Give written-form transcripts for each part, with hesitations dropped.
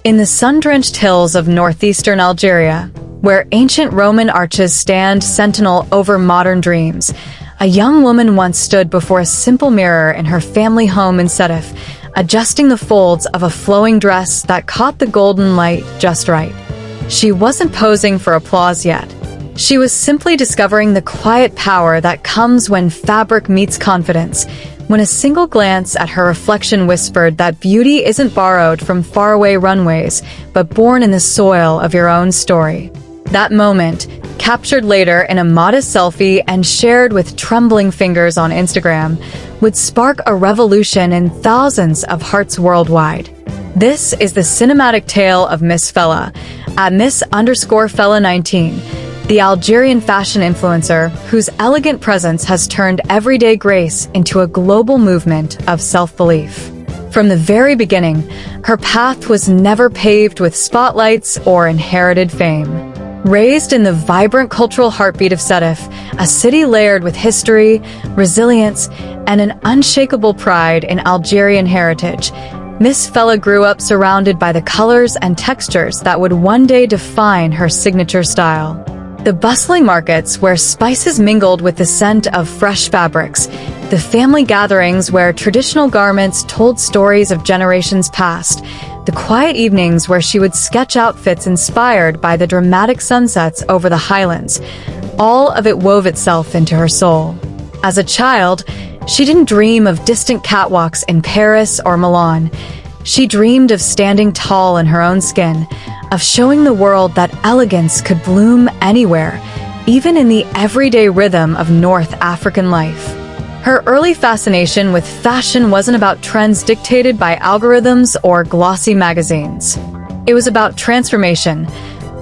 In the sun-drenched hills of northeastern Algeria, where ancient Roman arches stand sentinel over modern dreams, a young woman once stood before a simple mirror in her family home in Setif, adjusting the folds of a flowing dress that caught the golden light just right. She wasn't posing for applause yet. She was simply discovering the quiet power that comes when fabric meets confidence, when a single glance at her reflection whispered that beauty isn't borrowed from faraway runways, but born in the soil of your own story. That moment, captured later in a modest selfie and shared with trembling fingers on Instagram, would spark a revolution in thousands of hearts worldwide. This is the cinematic tale of Miss Fella, at Miss_Fella19, the Algerian fashion influencer whose elegant presence has turned everyday grace into a global movement of self-belief. From the very beginning, her path was never paved with spotlights or inherited fame. Raised in the vibrant cultural heartbeat of Setif, a city layered with history, resilience, and an unshakable pride in Algerian heritage, Miss Fella grew up surrounded by the colors and textures that would one day define her signature style. The bustling markets where spices mingled with the scent of fresh fabrics, the family gatherings where traditional garments told stories of generations past, the quiet evenings where she would sketch outfits inspired by the dramatic sunsets over the highlands, all of it wove itself into her soul. As a child, she didn't dream of distant catwalks in Paris or Milan. She dreamed of standing tall in her own skin, of showing the world that elegance could bloom anywhere, even in the everyday rhythm of North African life. Her early fascination with fashion wasn't about trends dictated by algorithms or glossy magazines. It was about transformation,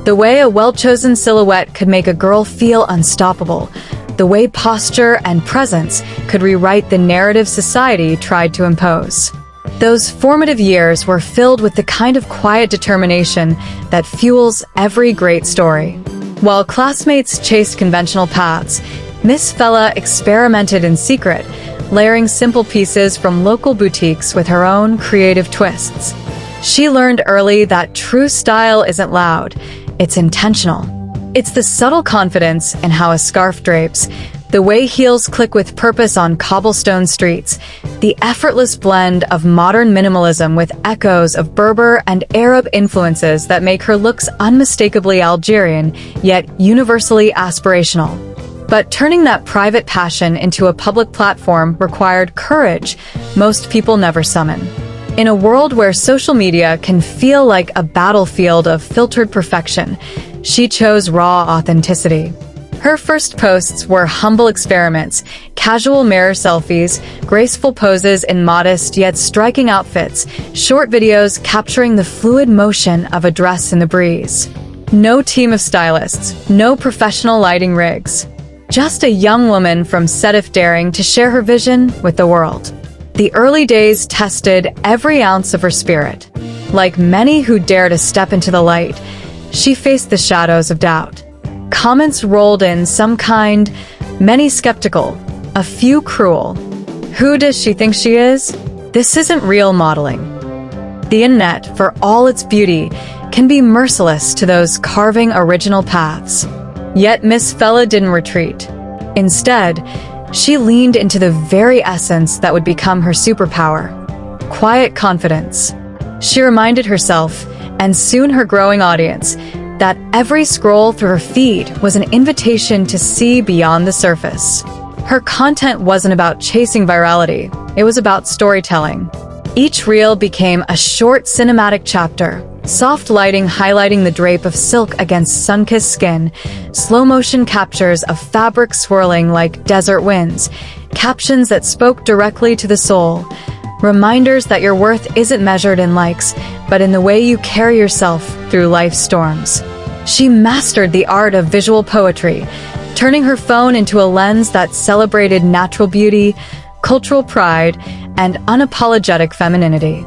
the way a well-chosen silhouette could make a girl feel unstoppable, the way posture and presence could rewrite the narrative society tried to impose. Those formative years were filled with the kind of quiet determination that fuels every great story. While classmates chased conventional paths, Miss Fella experimented in secret, layering simple pieces from local boutiques with her own creative twists. She learned early that true style isn't loud, it's intentional. It's the subtle confidence in how a scarf drapes, the way heels click with purpose on cobblestone streets, the effortless blend of modern minimalism with echoes of Berber and Arab influences that make her looks unmistakably Algerian, yet universally aspirational. But turning that private passion into a public platform required courage most people never summon. In a world where social media can feel like a battlefield of filtered perfection, she chose raw authenticity. Her first posts were humble experiments, casual mirror selfies, graceful poses in modest yet striking outfits, short videos capturing the fluid motion of a dress in the breeze. No team of stylists, no professional lighting rigs. Just a young woman from Setif daring to share her vision with the world. The early days tested every ounce of her spirit. Like many who dare to step into the light, she faced the shadows of doubt. Comments rolled in, some kind, many skeptical, a few cruel. Who does she think she is? This isn't real modeling. The internet, for all its beauty, can be merciless to those carving original paths. Yet Miss Fella didn't retreat. Instead, she leaned into the very essence that would become her superpower: quiet confidence. She reminded herself, and soon her growing audience, that every scroll through her feed was an invitation to see beyond the surface. Her content wasn't about chasing virality, it was about storytelling. Each reel became a short cinematic chapter, soft lighting highlighting the drape of silk against sun-kissed skin, slow-motion captures of fabric swirling like desert winds, captions that spoke directly to the soul, reminders that your worth isn't measured in likes, but in the way you carry yourself through life's storms. She mastered the art of visual poetry, turning her phone into a lens that celebrated natural beauty, cultural pride, and unapologetic femininity.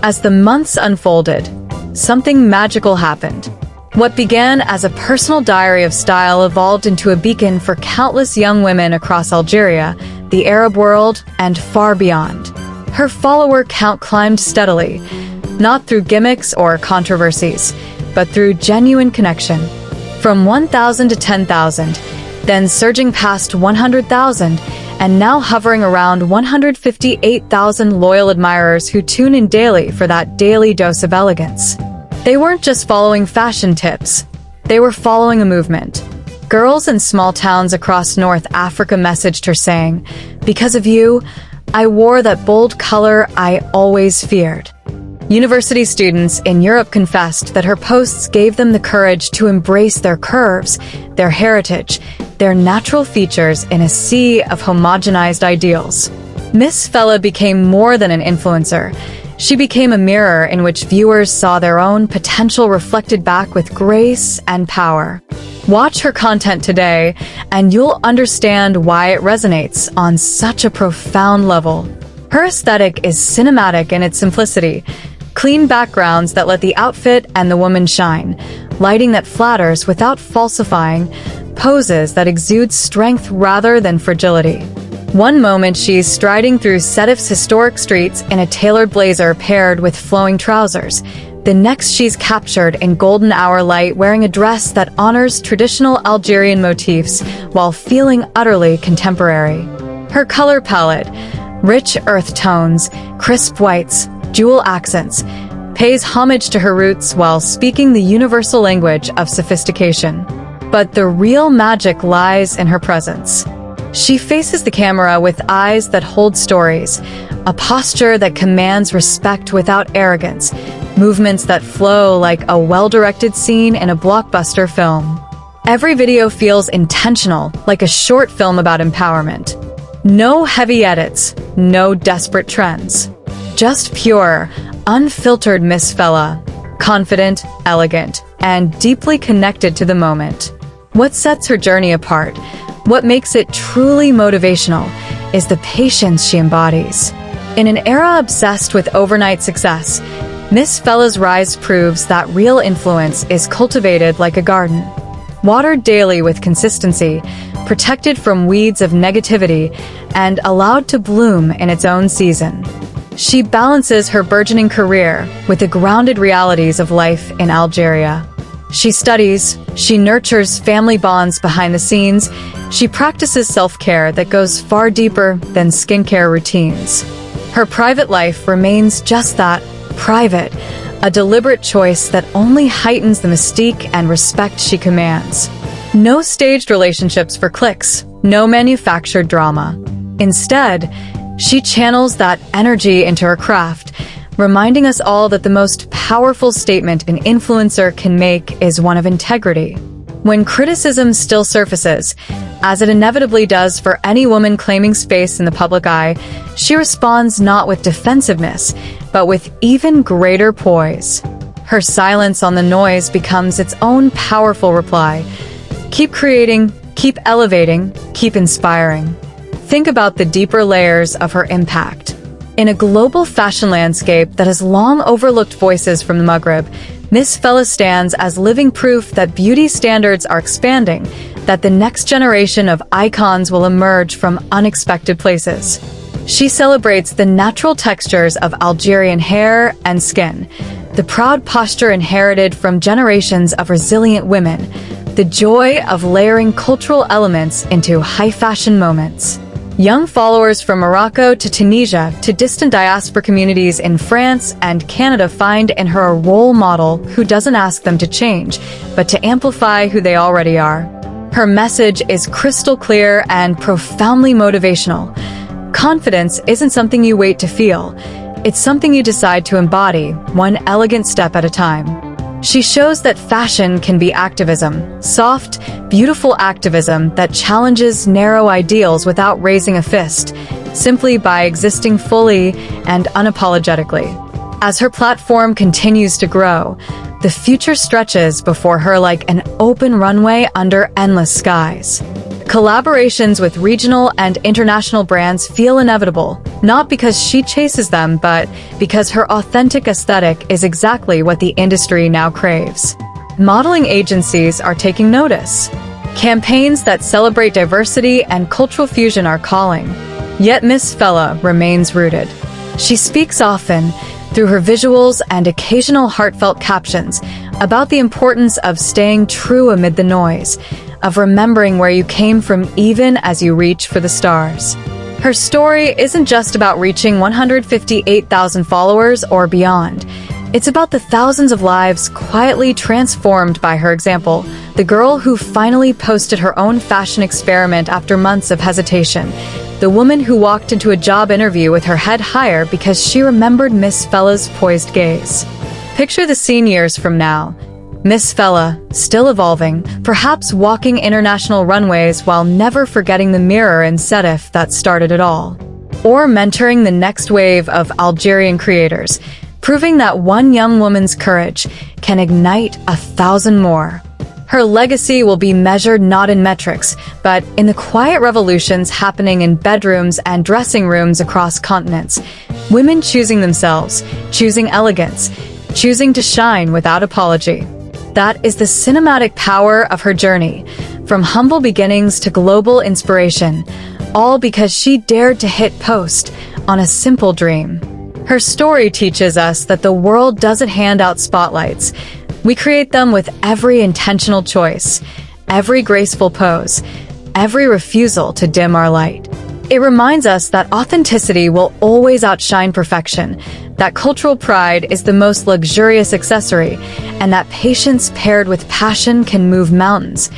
As the months unfolded, something magical happened. What began as a personal diary of style evolved into a beacon for countless young women across Algeria, the Arab world, and far beyond. Her follower count climbed steadily, not through gimmicks or controversies, but through genuine connection. From 1,000 to 10,000, then surging past 100,000, and now hovering around 158,000 loyal admirers who tune in daily for that daily dose of elegance. They weren't just following fashion tips, they were following a movement. Girls in small towns across North Africa messaged her saying, "Because of you, I wore that bold color I always feared." University students in Europe confessed that her posts gave them the courage to embrace their curves, their heritage, their natural features in a sea of homogenized ideals. Miss Fella became more than an influencer. She became a mirror in which viewers saw their own potential reflected back with grace and power. Watch her content today, and you'll understand why it resonates on such a profound level. Her aesthetic is cinematic in its simplicity. Clean backgrounds that let the outfit and the woman shine, lighting that flatters without falsifying, poses that exude strength rather than fragility. One moment she's striding through Setif's historic streets in a tailored blazer paired with flowing trousers. The next she's captured in golden hour light wearing a dress that honors traditional Algerian motifs while feeling utterly contemporary. Her color palette, rich earth tones, crisp whites, jewel accents, pays homage to her roots while speaking the universal language of sophistication. But the real magic lies in her presence. She faces the camera with eyes that hold stories, a posture that commands respect without arrogance, movements that flow like a well-directed scene in a blockbuster film. Every video feels intentional, like a short film about empowerment. No heavy edits, no desperate trends. Just pure, unfiltered Miss Fella, confident, elegant, and deeply connected to the moment. What sets her journey apart, what makes it truly motivational, is the patience she embodies. In an era obsessed with overnight success, Miss Fella's rise proves that real influence is cultivated like a garden. Watered daily with consistency, protected from weeds of negativity, and allowed to bloom in its own season. She balances her burgeoning career with the grounded realities of life in Algeria. She studies, she nurtures family bonds behind the scenes, she practices self-care that goes far deeper than skincare routines. Her private life remains just that, private, a deliberate choice that only heightens the mystique and respect she commands. No staged relationships for clicks, no manufactured drama. Instead, she channels that energy into her craft, reminding us all that the most powerful statement an influencer can make is one of integrity. When criticism still surfaces, as it inevitably does for any woman claiming space in the public eye, she responds not with defensiveness, but with even greater poise. Her silence on the noise becomes its own powerful reply. Keep creating, keep elevating, keep inspiring. Think about the deeper layers of her impact. In a global fashion landscape that has long overlooked voices from the Maghreb, Miss Fella stands as living proof that beauty standards are expanding, that the next generation of icons will emerge from unexpected places. She celebrates the natural textures of Algerian hair and skin, the proud posture inherited from generations of resilient women, the joy of layering cultural elements into high-fashion moments. Young followers from Morocco to Tunisia to distant diaspora communities in France and Canada find in her a role model who doesn't ask them to change, but to amplify who they already are. Her message is crystal clear and profoundly motivational. Confidence isn't something you wait to feel. It's something you decide to embody, one elegant step at a time. She shows that fashion can be activism, soft, beautiful activism that challenges narrow ideals without raising a fist, simply by existing fully and unapologetically. As her platform continues to grow, the future stretches before her like an open runway under endless skies. Collaborations with regional and international brands feel inevitable, not because she chases them, but because her authentic aesthetic is exactly what the industry now craves. Modeling agencies are taking notice. Campaigns that celebrate diversity and cultural fusion are calling. Yet Miss Fella remains rooted. She speaks often, through her visuals and occasional heartfelt captions about the importance of staying true amid the noise, of remembering where you came from even as you reach for the stars. Her story isn't just about reaching 158,000 followers or beyond. It's about the thousands of lives quietly transformed by her example. The girl who finally posted her own fashion experiment after months of hesitation. The woman who walked into a job interview with her head higher because she remembered Miss Fella's poised gaze. Picture the scene years from now. Miss Fella, still evolving, perhaps walking international runways while never forgetting the mirror in Setif that started it all. Or mentoring the next wave of Algerian creators, proving that one young woman's courage can ignite 1,000 more. Her legacy will be measured not in metrics, but in the quiet revolutions happening in bedrooms and dressing rooms across continents. Women choosing themselves, choosing elegance, choosing to shine without apology. That is the cinematic power of her journey, from humble beginnings to global inspiration, all because she dared to hit post on a simple dream. Her story teaches us that the world doesn't hand out spotlights. We create them with every intentional choice, every graceful pose, every refusal to dim our light. It reminds us that authenticity will always outshine perfection, that cultural pride is the most luxurious accessory, and that patience paired with passion can move mountains,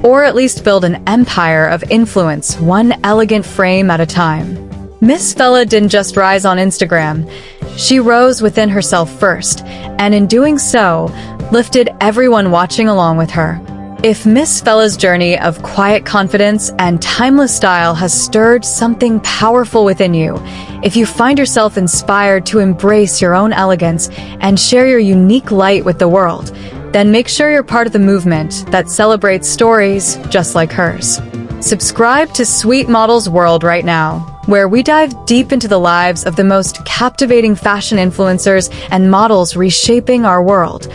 or at least build an empire of influence, one elegant frame at a time. Miss Fella didn't just rise on Instagram. She rose within herself first, and in doing so, lifted everyone watching along with her. If Miss Fella's journey of quiet confidence and timeless style has stirred something powerful within you, if you find yourself inspired to embrace your own elegance and share your unique light with the world, then make sure you're part of the movement that celebrates stories just like hers. Subscribe to Sweet Models World right now, where we dive deep into the lives of the most captivating fashion influencers and models reshaping our world,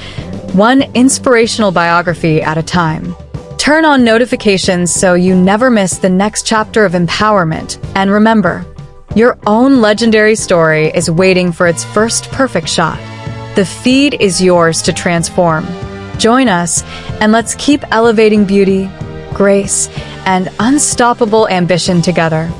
one inspirational biography at a time. Turn on notifications so you never miss the next chapter of empowerment, and remember, your own legendary story is waiting for its first perfect shot. The feed is yours to transform. Join us, and let's keep elevating beauty, grace, and unstoppable ambition together.